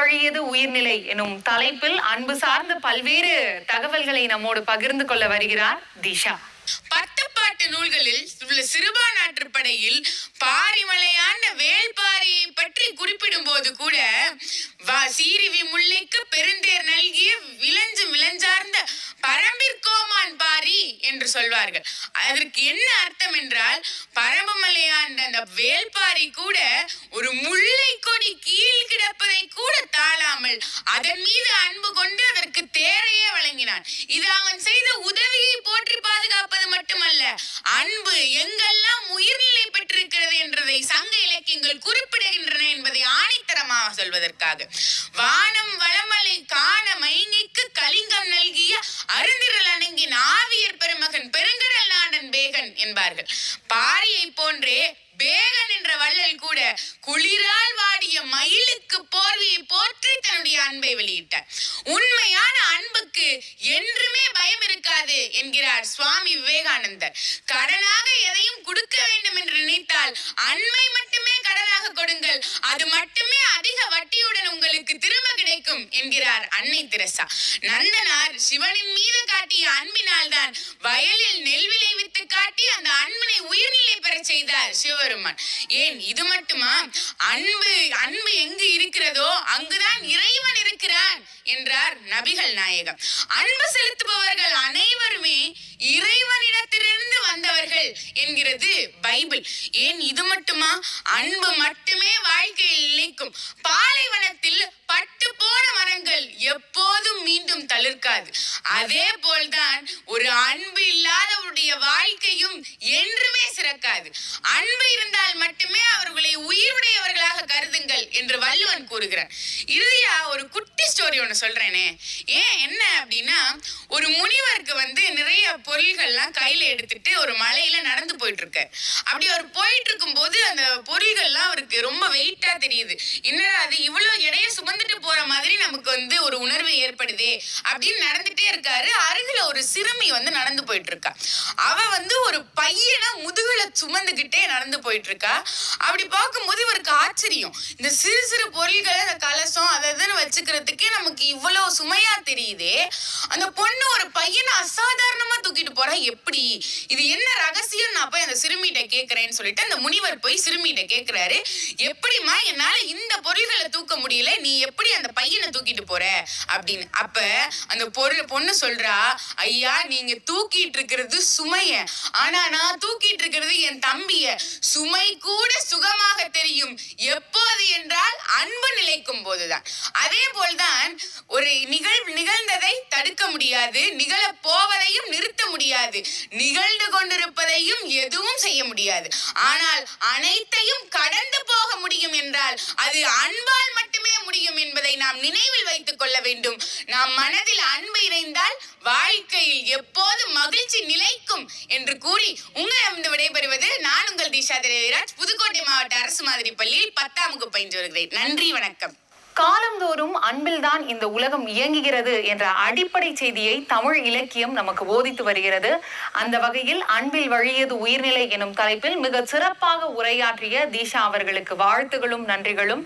வழியது உயிர்நிலை எனும் தலைப்பில் அன்பு சார்ந்த பல்வேறு தகவல்களை நம்மோடு பகிர்ந்து கொள்ள வருகிறார் திஷா. பத்துப்பாட்டு நூல்களில் உள்ள சிறுபான்நாற்றுப்படையில் பாரிமலையான வேள்பாரியை பற்றி குறிப்பிடும் போது கூட சீரிவி முல்லைக்கு பெருந்தேர் நல்கிய விளஞ்சார்ந்த பரம்பிற்கோமான் பாரி என்று சொல்வார்கள். அதற்கு என்ன அர்த்தம் என்றால், பரம்பமலையாண்ட அந்த வேள்பாரி கூட ஒரு முல்லை கொடி கீழ் கிடப்பதை கூட தாழாமல் அதன் மீது அன்பு கொண்டு அதற்கு தேரையே வழங்கினான். இது அவன் செய்த உதவியை போற்றி பாதுகாப்பது மட்டுமல்ல, அன்பு எங்கெல்லாம் உயிர்நிலை பெற்றிருக்கிறது என்றதை சங்க இலக்கியங்கள் குறிப்பிடுகின்றன என்பதை ஆணித்தரமாக சொல்வதற்காக, வானம் வளமலை காண மைங்கிக்கு கலிங்கம் நல்கிய அருந்திரல் அணங்கின் ஆவியர் பெருமகன் பெருங்கடல் நாடன் பேகன் என்பார்கள். பாரியை போன்றே பேகன் என்ற வள்ளல் கூட குளிரால் வாடிய மயிலுக்கு போர்வையை போற்றி தன்னுடைய அன்பை வெளியிட்டார். உண்மையான அன்புக்கு என்றுமே பயம் இருக்காது என்கிறார் சுவாமி விவேகானந்தர். கடனாக எதையும் கொடுக்க வேண்டும் என்று நினைத்தால் அன்பை மட்டுமே கடனாக கொடுங்கள், அது மட்டுமே அதிக வட்டியுடன் உங்களுக்கு திரும்ப கிடைக்கும் என்கிறார் அன்னை தெரசா. நந்தனார் சிவனின் மீது காட்டிய அன்பினால் தான் வயலில் நெல் விளைவித்து காட்டி அந்த அன்பினை உயிர்நிலை பெற செய்தார் சிவபெருமான். ஏன் இது மட்டுமா, அன்பு எங்கு இருக்கிறதோ அங்குதான் இறைவன் இருக்கிறான் என்றார் நபிகள் நாயகம். அன்பு செலுத்துபவர்கள் அனைவருமே இறைவனிடத்திலிருந்து வந்தவர்கள் என்கிறது பைபிள். ஏன் இது மட்டுமா, அன்பு மட்டுமே வாழ்க்கையில் நிலைக்கும். பாலைவனத்தில் பட்டு போன மரங்கள் எப்போதும் மீண்டும் தளிர்க்காது. அதே போல்தான் ஒரு அன்பு இல்லாதவருடைய வாழ்க்கையும் என்றுமே சிறக்காது. அன்பு இருந்தால் மட்டுமே அவர்களை உயிருடையவர்களாக கருதுங்கள் என்று வள்ளுவன் கூறுகிறார். இறுதியா ஒரு குட்டி ஸ்டோரி ஒன்று சொல்றேனே. என்ன அப்படின்னா, ஒரு முனிவருக்கு நிறைய பொருள்கள்லாம் கையில எடுத்துட்டு ஒரு மலையில நடந்து போயிட்டு இருக்காரு. அப்படி அவர் போயிட்டு இருக்கும் போது அந்த பொருள்கள்லாம் அவருக்கு ரொம்ப வெயிட்டா தெரியுது. என்னடா அது இவ்வளவு எடையை சுமந்துட்டு போற மாதிரி நமக்கு ஒரு உணர்வு ஏற்படுதே அப்படின்னு நடந்துட்டே இருக்காரு. அருகில ஒரு சிறுமி நடந்து போயிட்டு இருக்கா. அவ ஒரு பையனை முதுகுல சுமந்துகிட்டே நடந்து போயிட்டு இருக்கா. அப்படி பார்க்கும்போது இவருக்கு ஆச்சரியம். இந்த சிறு சிறு பொருள்களை, அந்த கலசம் அதன்னு வச்சுக்கிறதுக்கே நமக்கு இவ்வளவு சுமையா தெரியுதே, அந்த பொண்ணு ஒரு பையனை அசாதாரணமா தூக்கிட்டு போறா, எப்படி இது என்ன ரகசியம்? நான் போய் அந்த சிறுமியிட்ட கேட்கிறேன்னு சொல்லிட்டு அந்த முனிவர் போய் சிறுமியிட்ட கேட்கிறாரு. எப்படிமா என்னால இந்த பொருள்களை தூக்க முடியல, நீ எப்படி அந்த பையனை தூக்கிட்டு போற அப்படின்னு. அப்ப அந்த பொண்ணு சொல்றா, ஐயா நீங்க தூக்கிட்டு இருக்கிறது சுமைய, ஆனா நான் தூக்கிட்டு இருக்கிறது என் தம்பிய. சுமை கூட சுகமாக தெரியும் எப்போது என்றால் அன்பு நிலைக்கும் போதுதான். அதே போல்தான் ஒரு நிகழ்ந்ததை தடுக்க முடியாது, நிகழ போவதையும் நிறுத்த முடியாது, நிகழ்ந்து கொண்டிருப்பதையும் எதுவும் செய்ய முடியாது. ஆனால் அனைத்தையும் கடந்து போக முடியும் என்றால் அது அன்பால் மட்டுமே முடியும் என்பதை நாம் நினைவில் வைத்துக் கொள்ள வேண்டும். நாம் மனதில் அன்பு இணைந்தால் வாழ்க்கையில் எப்போதும் மகிழ்ச்சி நிலைக்கும் என்று கூறி உங்களிடம் விடைபெறுவது நான் உங்கள் திஷா திரவிராஜ், புதுக்கோட்டை மாவட்ட அரசு மாதிரி பள்ளியில் 10ஆம் வகுப்பு பயின்று வருகிறேன். நன்றி, வணக்கம். காலந்தோறும் அன்பில்தான் இந்த உலகம் இயங்குகிறது என்ற அடிப்படை செய்தியை தமிழ் இலக்கியம் நமக்கு போதித்து வருகிறது. அந்த வகையில் அன்பில் வழியது உயிர்நிலை எனும் தலைப்பில் மிக சிறப்பாக உரையாற்றிய திஷா அவர்களுக்கு வாழ்த்துகளும் நன்றிகளும்.